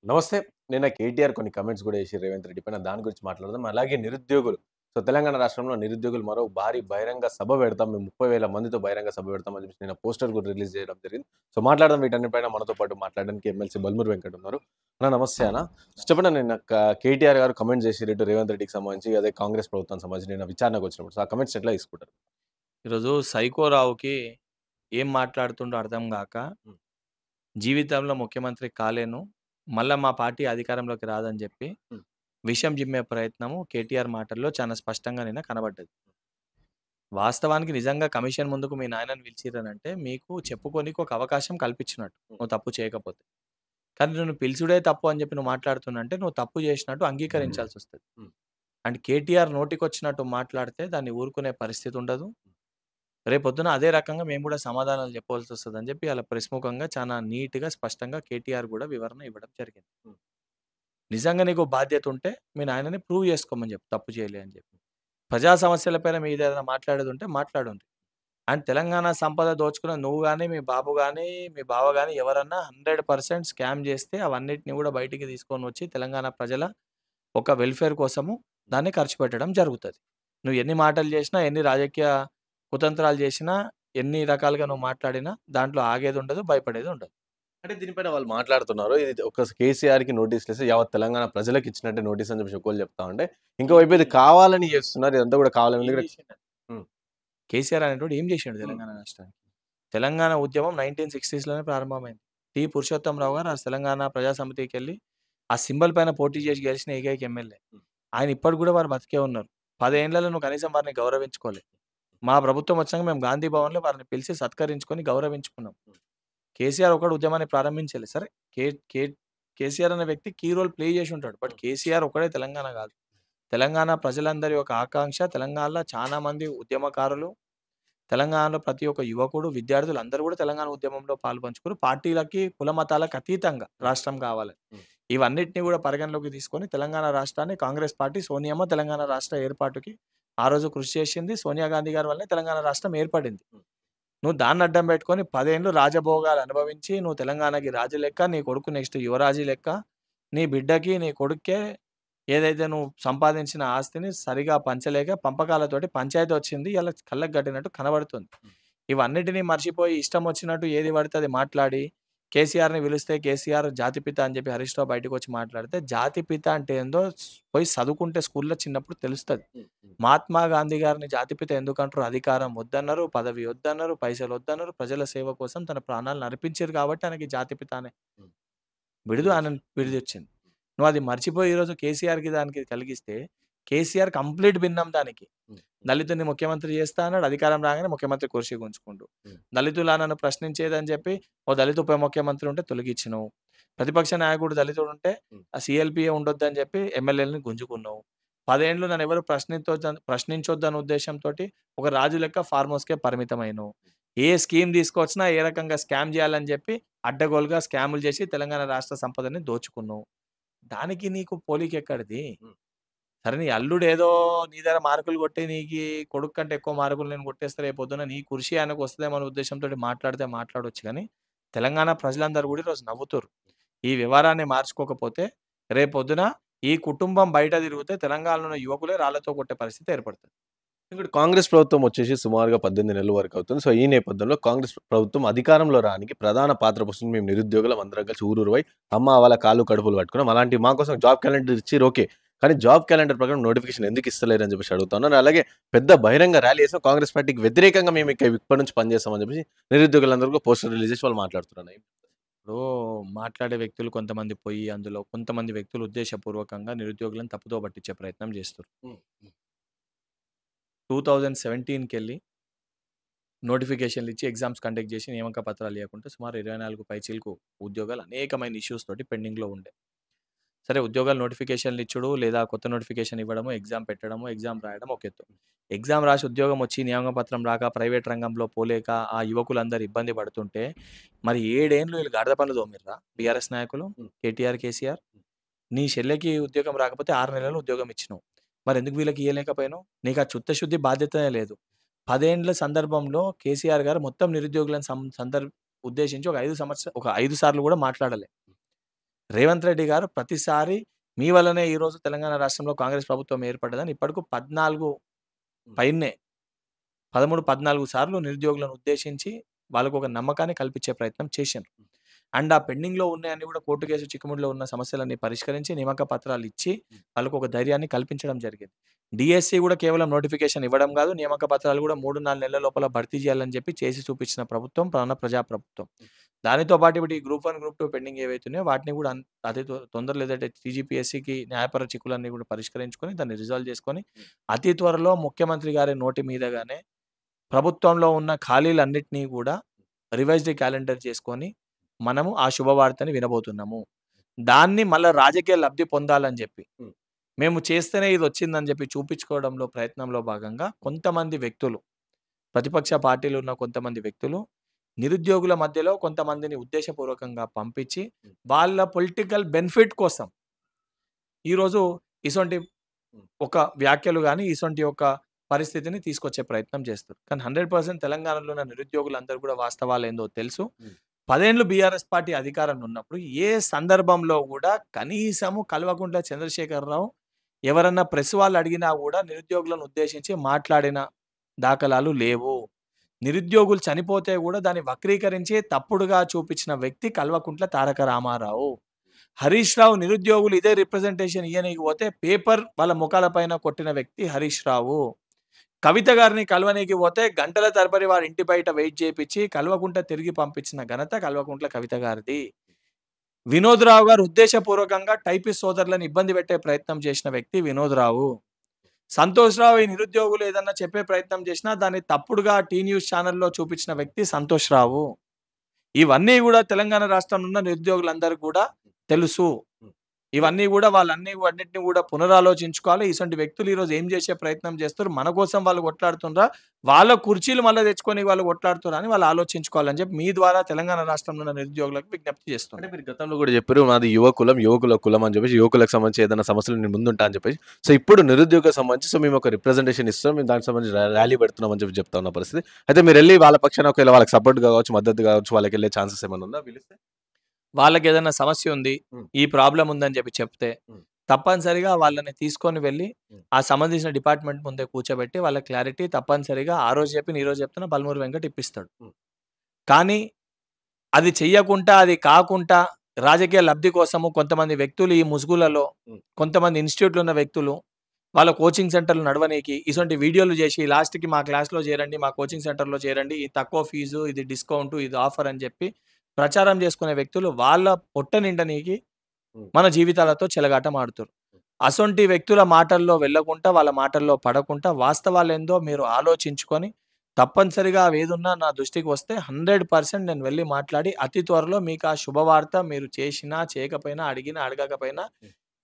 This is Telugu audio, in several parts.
నమస్తే. నిన్న కేటీఆర్ కొన్ని కామెంట్స్ గూడా చేసిర్రు రేవంత్ రెడ్డి పైన. దాని గురించి మాట్లాడదాం. అలాగే నిరుద్యోగులు. తెలంగాణ రాష్ట్రంలో నిరుద్యోగులు మరో భారీ బహిరంగ సభ పెడతాం. మేము 30,000 మందితో బహిరంగ సభ పెడతాం అని చెప్పేసి నిన్న పోస్టర్ కూడా రిలీజ్ చేయడం జరిగింది. మాట్లాడదాం వీటన్నిటిపైన మనతో పాటు మాట్లాడడానికి ఎమ్మెల్సీ బల్మూరి వెంకట్ ఉన్నారు. అన్న నమస్తే అన్న. చెప్పండి నిన్న కేటీఆర్ గారు కామెంట్ చేసిర్రు ఇటు రేవంత్ రెడ్డికి సంబంధించి, అదే కాంగ్రెస్ ప్రభుత్వానికి సంబంధించి నిన్న విచారణకొచ్చినప్పుడు. ఆ కామెంట్స్ ఎట్లా తీసుకుంటారు? ఈరోజు 'సైకోరావుకి' ఏం మాట్లాడుతుండో అర్థం గాక, హ్మ్. జీవితంలో ముఖ్యమంత్రి కాలేను, మళ్ళా మా పార్టీ అధికారంలోకి రాదని జెప్పి, హ్మ్. విషం జిమ్మే ప్రయత్నము కేటీఆర్ మాటల్లో చాలా స్పష్టంగా నిన్న కనబడ్డది. వాస్తవానికి నిజంగా కమిషన్ ముందుకు మీ నాయనని పిలిచిర్రనంటే, మీకు చెప్పుకోనికి ఒక అవకాశం కల్పించినట్టు. హ్మ్. నువ్వు తప్పు చేయకపోతే. కానీ నువ్వు పిలుసుడే తప్పు అని జెప్పి నువ్వు మాట్లాడుతున్నంటే, నువ్వు తప్పు జేసినట్టు అంగీకరించాల్సొస్తది. హ్మ్. అండ్ కేటీఆర్ నోటికొచ్చినట్టు మాట్లాడితే దాన్ని ఊరుకునే పరిస్థితి ఉండదు. రేపొద్దున అదే రకంగా మేము గూడా సమాధానాలు చెప్పాల్సొస్తదని జెప్పి ఆళ్ళ ప్రెస్ ముఖంగా చానా నీట్‌గా, స్పష్టంగా కేటీఆర్ గూడా వివరణ ఇవ్వడం జరిగింది. హ్మ్. నిజంగా నీకు బాధ్యతుంటే మీ నాయనని ప్రూవ్ జేసుకోమని జెప్పు. తప్పు చేయలే అని జెప్పి. ప్రజా సమస్యల పైన మీదేదైనా మాట్లాడేదుంటే మాట్లాడుండ్రి. అండ్ తెలంగాణ సంపద దోచుకున్న నువ్వు గాని, మీ బాబు గాని, మీ బావ గాని ఎవరన్నా 100% స్కామ్ జేస్తే అవన్నిటిని గూడా బయటికి తీసుకొనొచ్చి తెలంగాణ ప్రజల ఒక వెల్‌ఫేర్ కోసము దాన్ని ఖర్చు పెట్టడం జరుగుతది. నువ్వు ఎన్ని మాటలు జేసినా, ఎన్ని రాజకీయ కుతంత్రాలు జేసినా, ఎన్ని రకాలుగా నువ్వు మాట్లాడినా దాంట్లో ఆగేదుండదు, భయపడేదుండదు. అంటే దీనిపైన వాళ్ళు మాట్లాడుతున్నారు. ఇది ఒక కేసీఆర్‌కి నోటీసులిస్తే యావత్ తెలంగాణ ప్రజలకి ఇచ్చినట్టే నోటీస్ అని చెప్పేసి ఒకళ్ళు చెప్తా ఉంటే, ఇంకో వైపు ఇది కావాలని చేస్తున్నారు. ఇదంతా కూడా కావాలని ఏం ఎందుకంటే జేసిండు? హ్మ్. కేసీఆర్ అనేటోడు ఏం జేసిండు హ్మ్. తెలంగాణ రాష్ట్రానికి? తెలంగాణ ఉద్యమం 1960స్‌లోనే ప్రారంభమైంది. పురుషోత్తమరావు గారు ఆ తెలంగాణ ప్రజా సమితికెళ్ళి ఆ సింబల్ పైన పోటీ జేసి గెలిచిన ఏకైక ఎమ్మెల్యే. హ్మ్. ఆయన ఇప్పటికి గూడా వారు బతికే ఉన్నారు. 10 ఏండ్లలో నువ్వు కనీసం వారిని గౌరవించుకోలే. మా ప్రభుత్వం వచ్చాక మేము గాంధీ భవన్‌లో వారిని పిలిచి సత్కరించుకొని గౌరవించుకున్నాం. హ్మ్. కేసీఆర్ ఒక్కడు ఉద్యమాన్ని ప్రారంభించలే. సరే కే కే కేసీఆర్ అనే వ్యక్తి కీ రోల్ ప్లే చేసుంటాడు. బట్ హ్మ్. కేసీఆర్ ఒక్కడే తెలంగాణ గాదు. తెలంగాణ ప్రజలందరి యొక్క ఆకాంక్ష తెలంగాణలో చాలా మంది ఉద్యమకారులు, తెలంగాణలో ప్రతి ఒక్క యువకుడు, విద్యార్థులు అందరూ గూడా తెలంగాణ ఉద్యమంలో పాలుపంచుకున్నారు. పార్టీలకి, కుల మతాలకు అతీతంగా హ్మ్. రాష్ట్రం కావాలని. హ్మ్. ఇవన్నిటిని గూడా పరిగణలోకి తీసుకొని తెలంగాణ రాష్ట్రాన్ని కాంగ్రెస్ పార్టీ సోనియమ్మ తెలంగాణ రాష్ట్ర ఏర్పాటుకి ఆ రోజు కృషి చేసింది. సోనియా గాంధీ గారి వల్లనే తెలంగాణ రాష్ట్రం ఏర్పడింది. హ్మ్. నువ్వు దాన్ని అడ్డం పెట్టుకొని 10 ఏండ్లు రాజభోగాలు అనుభవించి, నువ్వు తెలంగాణకి రాజు లెక్క, నీ కొడుకు నెక్స్ట్ యువరాజు లెక్క, నీ బిడ్డకి, నీ కొడుక్కే ఏదైతే నువ్వు సంపాదించిన ఆస్తిని సరిగా పంచలేక పంపకాలతోటి పంచాయతీ వచ్చింది. ఇయాల కళ్ళకు కట్టినట్టు కనబడుతుంది. హ్మ్. ఇవన్నిటిని మర్చిపోయి ఇష్టం వచ్చినట్టు ఏది పడితే అది మాట్లాడి, కేసీఆర్‌ని పిలిస్తే కేసీఆర్ జాతిపిత అని చెప్పి హరీష్ రావు బయటకొచ్చి మాట్లాడితే, జాతిపిత అంటే ఏందో పోయి చదువుకుంటే స్కూల్‌లో చిన్నప్పుడు తెలుస్తది. హ్మ్. హ్మ్. మహాత్మా గాంధీ గారిని జాతిపిత ఎందుకంటారు? అధికారం వద్దన్నారు, పదవి వద్దన్నారు, పైసలొద్దన్నారు. ప్రజల సేవ కోసం తన ప్రాణాలను అర్పించారు కాబట్టి ఆయనకి జాతిపిత అనే హ్మ్. బిరుదు ఆయనను బిరుదొచ్చింది. హ్మ్. బిరుదొచ్చింది. నువ్వది మర్చిపోయి ఈరోజు కేసీఆర్‌కి దానికి కలిగిస్తే, కేసీఆర్ కంప్లీట్ భిన్నం దానికి. హ్మ్. హ్మ్. దళితుడిని ముఖ్యమంత్రి చేస్తా అన్నాడు. అధికారం రాగానే ముఖ్యమంత్రి కుర్చీ గుంజుకుండు. హ్మ్. దళితులా నన్ను ప్రశ్నించేదని చెప్పి, ఓ దళిత ఉప ముఖ్యమంత్రి ఉంటే తొలగించినవు. ప్రతిపక్ష నాయకుడు దళితుడుంటే హ్మ్. ఆ సీఎల్‌పీఏ ఉండొద్దని చెప్పి ఎమ్మెల్యేలని గుంజుకున్నావు. 10 ఏండ్లు నన్నెవరు ప్రశ్నించొద్దన్న ఉద్దేశ్యంతోటి ఒక రాజు లెక్క ఫార్మ్ హౌస్‌కే పరిమితమైనవు. ఏ స్కీమ్ తీసుకొచ్చినా ఏ రకంగా స్కామ్ చేయాలని చెప్పి అడ్డగోలుగా స్కాములు చేసి తెలంగాణ రాష్ట్ర సంపదని దోచుకున్నావు. దానికి నీకు పోలికెక్కడిది? హ్మ్. సరే నీ అల్లుడేదో నీ దగ్గర మార్కులు కొట్టి నీకీ కొడుకు కంటే ఎక్కువ మార్కులు నేను కొట్టేస్తే రేపొద్దున నీ కృషి ఆయనకొస్తదేమో అనే ఉద్దేశంతోటి మాట్లాడితే మాట్లాడొచ్చు గానీ, తెలంగాణ ప్రజలందరూ గూడా ఈరోజు నవ్వుతుర్రు. ఈ వ్యవహారాన్ని మార్చుకోకపోతే రేపొద్దున ఈ కుటుంబం బయట తిరిగితే తెలంగాణలో ఉన్న యువకులే రాళ్ళతో కొట్టే పరిస్థితి ఏర్పడతది. ఇప్పుడు కాంగ్రెస్ ప్రభుత్వం వచ్చేసి సుమారుగా 18 నెలల వరకు అవుతుంది. ఈ నేపథ్యంలో కాంగ్రెస్ ప్రభుత్వం అధికారంలో రానికి ప్రధాన పాత్ర పోషిస్తుంది. మేము నిరుద్యోగులం అందరం కలిసి ఊరూరు పోయి అమ్మ వాళ్ళ కాళ్ళు కడుపులు పట్టుకున్నాం. అలాంటి మా కోసం జాబ్ క్యాలెండర్ ఇచ్చిర్రు ఓకే. కానీ జాబ్ క్యాలెండర్ ప్రకారం నోటిఫికేషన్ ఎందుకు ఇస్తలేరని చెప్పేసి అడుగుతా ఉన్నాను. అలాగే పెద్ద బహిరంగ ర్యాలీ చేసాం. కాంగ్రెస్ పార్టీకి వ్యతిరేకంగా మేము ఇక ఇప్పటి నుంచి పనిచేస్తామని చెప్పేసి నిరుద్యోగులందరూ కూడా పోస్టర్ రిలీజ్ చేసి వాళ్ళు మాట్లాడుతున్నారు. ఇప్పుడు మాట్లాడే వ్యక్తులు కొంతమంది పోయి అందులో కొంతమంది వ్యక్తులు ఉద్దేశపూర్వకంగా నిరుద్యోగులను తప్పుదోవ పట్టించే ప్రయత్నం చేస్తుర్రు. హ్మ్. హ్మ్. 2017కెళ్ళి నోటిఫికేషన్‌లిచ్చి ఎగ్జామ్స్ కండక్ట్ చేసి నియామక పత్రాలు ఇయ్యకుంటే సుమారు 24 పైచిలుకు ఉద్యోగాలు అనేకమైన ఇష్యూస్ తోటి పెండింగ్‌లో ఉండే. సరే ఉద్యోగాలు నోటిఫికేషన్‌లు ఇచ్చుడు లేదా కొత్త నోటిఫికేషన్ ఇవ్వడము, ఎగ్జామ్ పెట్టడము, ఎగ్జామ్ రాయడం ఒక ఎత్తు. ఎగ్జామ్ రాసి ఉద్యోగం వచ్చి నియామక పత్రం రాక ప్రైవేట్ రంగంలో పోలేక ఆ యువకులందరూ ఇబ్బంది పడుతుంటే మరి 7 ఏండ్లు వీళ్ళు గాడిద పన్లు తోమిర్రా హ్మ్. బీఆర్ఎస్ నాయకులు హ్మ్. కేటీఆర్, కేసీఆర్. హ్మ్. నీ చెల్లెకి ఉద్యోగం రాకపోతే 6 నెలలు ఉద్యోగం ఇచ్చినావు. మరెందుకు వీళ్ళకి ఇయ్యలేకపోయినావు? నీకు ఆ చిత్తశుద్ధి బాధ్యతనే లేదు. 10 ఏండ్ల సందర్భంలో కేసీఆర్ గారు మొత్తం నిరుద్యోగులను ఉద్దేశించి ఒక 5 సార్లు కూడా మాట్లాడలే. రేవంత్ రెడ్డి గారు ప్రతిసారి మీ వల్లనే ఈరోజు తెలంగాణ రాష్ట్రంలో కాంగ్రెస్ ప్రభుత్వం ఏర్పడ్డదని ఇప్పటికి 14 పైనే 13, 14 సార్లు నిరుద్యోగులను ఉద్దేశించి వాళ్ళకొక నమ్మకాన్ని కల్పించే ప్రయత్నం చేశాను. అండ్ ఆ పెండింగ్‌లో ఉన్నాయన్నీ కూడా కోర్టు కేసు చిక్కుముడిలో ఉన్న సమస్యలన్నీ పరిష్కరించి నియామక పత్రాలు ఇచ్చి వాళ్ళకొక ధైర్యాన్ని కల్పించడం జరిగింది. డీఎస్సీ కూడా కేవలం నోటిఫికేషన్ ఇవ్వడం కాదు, నియామక పత్రాలు కూడా 3, 4 నెలల లోపల భర్తీ చేయాలని చెప్పి చేసి చూపించిన ప్రభుత్వం మన ప్రజా ప్రభుత్వం. దానితో పాటు ఇప్పుడు ఈ గ్రూప్ 1, గ్రూప్ 2 పెండింగ్ ఏవైతే ఉన్నాయో వాటిని కూడా అతి తొందరలో ఏదైతే టీజీపీఎస్సీకి న్యాయపర చిక్కులన్నీ కూడా పరిష్కరించుకొని దాన్ని రిజాల్వ్ చేసుకొని అతి త్వరలో ముఖ్యమంత్రి గారి నోటి మీదగానే ప్రభుత్వంలో ఉన్న ఖాళీలన్నిటినీ కూడా రివైజ్డ్ క్యాలెండర్ చేసుకొని మనము ఆ శుభవార్తని వినబోతున్నాము. దాన్ని మళ్ళా రాజకీయ లబ్ధి పొందాలని చెప్పి మేము చేస్తేనే ఇది వచ్చిందని చెప్పి చూపించుకోవడంలో ప్రయత్నంలో భాగంగా కొంతమంది వ్యక్తులు, ప్రతిపక్ష పార్టీలు ఉన్న కొంతమంది వ్యక్తులు నిరుద్యోగుల మధ్యలో కొంతమందిని ఉద్దేశపూర్వకంగా పంపించి వాళ్ళ పొలిటికల్ బెనిఫిట్ కోసం ఈరోజు ఇసొంటి ఒక వ్యాఖ్యలు గాని, ఇసొంటి ఒక పరిస్థితిని తీసుకొచ్చే ప్రయత్నం చేస్తారు. కానీ 100% తెలంగాణలో ఉన్న నిరుద్యోగులందరూ కూడా వాస్తవాలేందో తెలుసు. 10 ఏళ్ళు బీఆర్ఎస్ పార్టీ అధికారంలో ఉన్నప్పుడు ఏ సందర్భంలో కూడా కనీసము కల్వకుంట్ల చంద్రశేఖరరావు ఎవరన్నా ప్రెస్ వాళ్ళు అడిగినా కూడా నిరుద్యోగులను ఉద్దేశించి మాట్లాడిన దాఖలాలు లేవు. నిరుద్యోగులు చనిపోతే కూడా దాన్ని వక్రీకరించి తప్పుడుగా చూపించిన వ్యక్తి కల్వకుంట్ల తారక రామారావు. హరీష్ రావు నిరుద్యోగులు ఇదే రిప్రజెంటేషన్ ఇయ్యనీకి పోతే పేపర్ వాళ్ళ ముఖాల పైన కొట్టిన వ్యక్తి హరీష్ రావు. కవిత గారిని కలవనీకి పోతే గంటల తరబడి వారి ఇంటి బయట వెయిట్ చేపించి కల్వకుంట్ల తిరిగి పంపించిన ఘనత కల్వకుంట్ల కవిత గారిది. వినోద్ రావు గారు ఉద్దేశపూర్వకంగా టైపిస్ట్ సోదరులను ఇబ్బంది పెట్టే ప్రయత్నం చేసిన వ్యక్తి వినోద్ రావు. సంతోష్ రావు ఈ నిరుద్యోగులు ఏదన్నా చెప్పే ప్రయత్నం చేసినా దాన్ని తప్పుడుగా టీ న్యూస్ ఛానల్లో చూపించిన వ్యక్తి సంతోష్ రావు. ఇవన్నీ కూడా తెలంగాణ రాష్ట్రంలో ఉన్న నిరుద్యోగులందరికీ కూడా తెలుసు. ఇవన్నీ కూడా అన్నిటిని కూడా పునరాలోచించుకోవాలి. ఇటువంటి వ్యక్తులు ఈరోజు ఏం చేసే ప్రయత్నం చేస్తారు, మన కోసం వాళ్ళు కొట్లాడుతుండ్రా, వాళ్ళ కుర్చీలు మళ్ళీ తెచ్చుకొని వాళ్ళు కొట్లాడుతున్నా అని వాళ్ళు ఆలోచించుకోవాలని చెప్పి మీ ద్వారా తెలంగాణ రాష్ట్రంలో ఉన్న నిరుద్యోగులకు విజ్ఞప్తి అంటే చేస్తున్నారు. మీరు గతంలో కూడా చెప్పారు మాది యువకుల కులం అని చెప్పేసి యువకులకు సంబంధించి ఏదైనా సమస్యలు నేను ముందుంటా అని చెప్పేసి. సో ఇప్పుడు నిరుద్యోగ సంబంధించి మేము ఒక రిప్రజెంటేషన్ ఇస్తాం, మేము దానికి సంబంధించి ర్యాలీ పెడుతున్నాం అని చెప్పి చెప్తా ఉన్న పరిస్థితి. అయితే మీరు వెళ్ళి వాళ్ళ పక్షాన ఒకవేళ వాళ్ళకి సపోర్ట్ కావచ్చు, మద్దతు కావచ్చు, వాళ్ళకి వెళ్ళే ఛాన్సెస్ ఏమైనా ఉందా పిలిస్తే? వాళ్ళకి ఏదైనా సమస్య ఉంది, ఈ ప్రాబ్లం ఉందని చెప్పి చెప్తే తప్పనిసరిగా వాళ్ళని తీసుకొని వెళ్ళి ఆ సంబంధించిన డిపార్ట్మెంట్ ముందే కూర్చోబెట్టి వాళ్ళ క్లారిటీ తప్పనిసరిగా ఆ రోజు చెప్పి ఈ రోజు చెప్తున్నా పల్మూరు వెంకట్ ఇప్పిస్తాడు. కానీ అది చెయ్యకుండా, అది కాకుండా రాజకీయ లబ్ధి కోసము కొంతమంది వ్యక్తులు ఈ ముసుగులలో, కొంతమంది ఇన్స్టిట్యూట్లు ఉన్న వ్యక్తులు వాళ్ళ కోచింగ్ సెంటర్లు నడవనీకి ఇటువంటి వీడియోలు చేసి లాస్ట్కి మా క్లాస్లో చేరండి, మా కోచింగ్ సెంటర్లో చేరండి, ఇది తక్కువ ఫీజు, ఇది డిస్కౌంట్, ఇది ఆఫర్ అని చెప్పి ప్రచారం చేసుకునే వ్యక్తులు వాళ్ళ పొట్ట నిండనీకి మన జీవితాలతో చెలగాటం ఆడుతారు. అసొంటి వ్యక్తుల మాటల్లో వెళ్ళకుండా, వాళ్ళ మాటల్లో పడకుండా వాస్తవాలేందో మీరు ఆలోచించుకొని తప్పనిసరిగా అవేదున్నా నా దృష్టికి వస్తే 100% నేను వెళ్ళి మాట్లాడి అతి త్వరలో మీకు ఆ శుభవార్త మీరు చేసినా, చేయకపోయినా, అడిగినా, అడగకపోయినా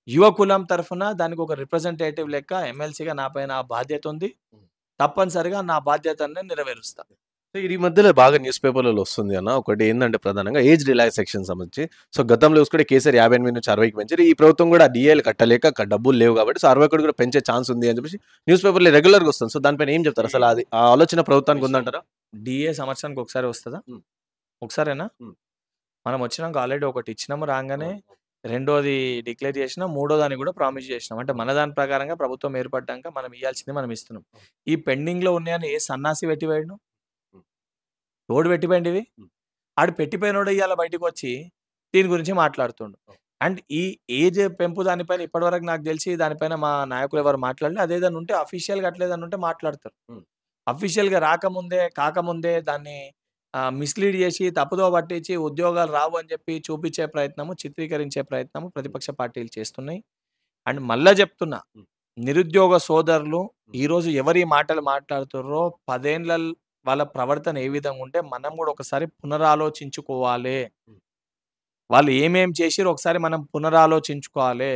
యువకులం తరఫున దానికి ఒక రిప్రజెంటేటివ్ లెక్క ఎమ్మెల్సీగా నా పైన ఆ బాధ్యత ఉంది. తప్పనిసరిగా నా బాధ్యతని నెరవేరుస్తా. సో ఈ మధ్యలో బాగా న్యూస్ పేపర్లలో వస్తుంది అన్న. ఒకటి ఏంటంటే ప్రధానంగా ఏజ్ రిలాక్సేషన్ సంబంధించి. సో గతంలో చూసుకుంటే కేసీఆర్ 58 నుంచి 60కి పెంచారు. ఈ ప్రభుత్వం కూడా డిఏలు కట్టలేక డబ్బులు లేవు కాబట్టి సో 61 కూడా పెంచే ఛాన్స్ ఉంది అని చెప్పేసి న్యూస్ పేపర్లో రెగ్యులర్గా వస్తుంది. సో దానిపైన ఏం చెప్తారు? అసలు అది ఆ ఆలోచన ప్రభుత్వానికి ఉందంటారా? డిఏ సంవత్సరానికి ఒకసారి వస్తుందా? ఒకసారేనా? మనం వచ్చినాక ఆల్రెడీ ఒకటి ఇచ్చినాము, రాగానే రెండోది డిక్లేర్ చేసినాం, మూడోదాన్ని కూడా ప్రామిస్ చేసినాం. అంటే మన దాని ప్రకారంగా ప్రభుత్వం ఏర్పడ్డాక మనం ఇవ్వాల్సింది మనం ఇస్తున్నాం. ఈ పెండింగ్లో ఉన్నాయని ఏ సన్నాసి పెట్టిపోయాడు, రోడ్డు పెట్టిపోయింది ఇవి. ఆడు పెట్టిపోయినోడు ఇవాళ బయటకు వచ్చి దీని గురించి మాట్లాడుతుండు. అండ్ ఈ ఏజ్ పెంపు దానిపైన ఇప్పటివరకు నాకు తెలిసి దానిపైన మా నాయకులు ఎవరు మాట్లాడలేదు. అదేదన్నా ఉంటే అఫీషియల్గా అట్లేదన్నా ఉంటే మాట్లాడతారు. అఫీషియల్గా రాకముందే కాకముందే దాన్ని మిస్లీడ్ చేసి తప్పుదో పట్టించి ఉద్యోగాలు రావు అని చెప్పి చూపించే ప్రయత్నము, చిత్రీకరించే ప్రయత్నము ప్రతిపక్ష పార్టీలు చేస్తున్నాయి. అండ్ మళ్ళా చెప్తున్నా, నిరుద్యోగ సోదరులు ఈరోజు ఎవరి మాటలు మాట్లాడుతున్నారో 10 ఏళ్ళ వాళ్ళ ప్రవర్తన ఏ విధంగా ఉంటే మనం కూడా ఒకసారి పునరాలోచించుకోవాలి. వాళ్ళు ఏమేం చేసిరో ఒకసారి మనం పునరాలోచించుకోవాలి.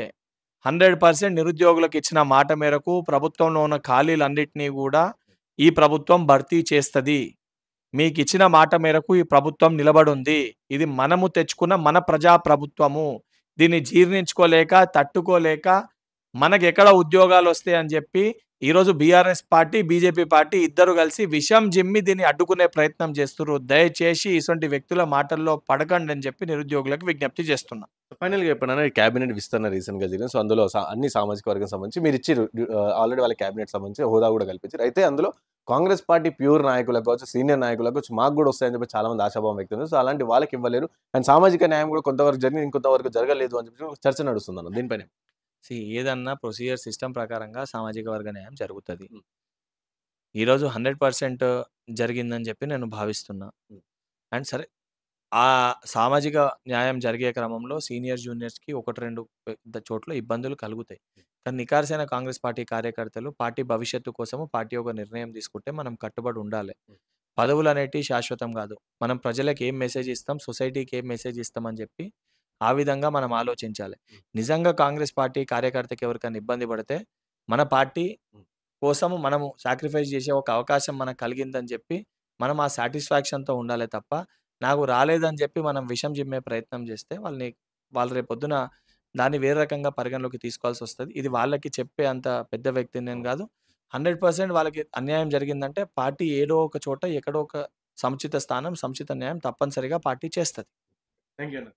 100% నిరుద్యోగులకు ఇచ్చిన మాట మేరకు ప్రభుత్వంలో ఉన్న ఖాళీలన్నిటినీ కూడా ఈ ప్రభుత్వం భర్తీ చేస్తది. మీకు ఇచ్చిన మాట మేరకు ఈ ప్రభుత్వం నిలబడుంది. ఇది మనము తెచ్చుకున్న మన ప్రజా ప్రభుత్వము. దీన్ని జీర్ణించుకోలేక, తట్టుకోలేక మనకెక్కడ ఉద్యోగాలు వస్తాయని చెప్పి ఈరోజు బీఆర్ఎస్ పార్టీ, బీజేపీ పార్టీ ఇద్దరు కలిసి విషం జిమ్మి దీన్ని అడ్డుకునే ప్రయత్నం చేస్తుర్రు. దయచేసి ఇసొంటి వ్యక్తుల మాటల్లో పడకండి అని చెప్పి నిరుద్యోగులకు విజ్ఞప్తి చేస్తున్నా. ఫైనల్‌గా చెప్పండన్న క్యాబినెట్ విస్తరణ రీసెంట్‌గా జరిగింది. సో, అందులో అన్ని సామాజిక వర్గం సంబంధించి మీరిచ్చిర్రు. ఆల్రెడీ వాళ్ళ క్యాబినెట్ సంబంధించి హోదా కూడా కల్పించారు. అయితే అందులో కాంగ్రెస్ పార్టీ ప్యూర్ నాయకులకు కావచ్చు, సీనియర్ నాయకులకు కావచ్చు, మాకు కూడా వస్తాయని చెప్పి చాలామంది ఆశాభావం వ్యక్తం చేస్తారు. సో, అలాంటి వాళ్ళకి ఇవ్వలేరు. అండ్ సామాజిక న్యాయం కూడా కొంతవరకు జరిగింది. ఇంకొంతవరకు జరగలేదు అని చెప్పి ఒక చర్చ నడుస్తుందన్న. దీనిపైన ఏదన్నా ప్రొసీజర్ సిస్టమ్ ప్రకారంగా సామాజిక వర్గ న్యాయం జరుగుతది. హ్మ్. ఈరోజు 100% జరిగిందని చెప్పి నేను భావిస్తున్నా. హ్మ్. అండ్ సరే ఆ సామాజిక న్యాయం జరిగే క్రమంలో సీనియర్, జూనియర్స్‌కి 1, 2 చోట్ల ఇబ్బందులు కలుగుతాయి. కానీ నికార్సైన కాంగ్రెస్ పార్టీ కార్యకర్తలు పార్టీ భవిష్యత్తు కోసము పార్టీ ఒక నిర్ణయం తీసుకుంటే మనం కట్టుబడి ఉండాలి. హ్మ్. పదవులనేటివి శాశ్వతం కాదు. మనం ప్రజలకి ఏం మెసేజ్ ఇస్తాం, సొసైటీకి ఏం మెసేజ్ ఇస్తాం అని చెప్పి ఆ విధంగా మనం ఆలోచించాలి. హ్మ్. నిజంగా కాంగ్రెస్ పార్టీ కార్యకర్తకి ఎవరికైనా ఇబ్బంది పడితే మన పార్టీ హ్మ్. కోసము మనము సాక్రిఫైస్ చేసే ఒక అవకాశం మనకు కలిగిందని చెప్పి మనం ఆ సాటిస్ఫాక్షన్‌తో ఉండాలే తప్ప నాకు రాలేదని చెప్పి మనం విషం జిమ్మే ప్రయత్నం చేస్తే వాళ్ళు రేపొద్దున దాన్ని వేరే రకంగా పరిగణలోకి తీసుకోవాల్సొస్తది. ఇది వాళ్ళకి చెప్పే అంత పెద్ద వ్యక్తిని నేను అవును. గాదు. 100% వాళ్ళకి అన్యాయం జరిగిందంటే పార్టీ ఏడో ఒక చోట, ఎక్కడో ఒక సముచిత స్థానం, సముచిత న్యాయం తప్పనిసరిగా పార్టీ చేస్తది. థాంక్ యూ అన్న.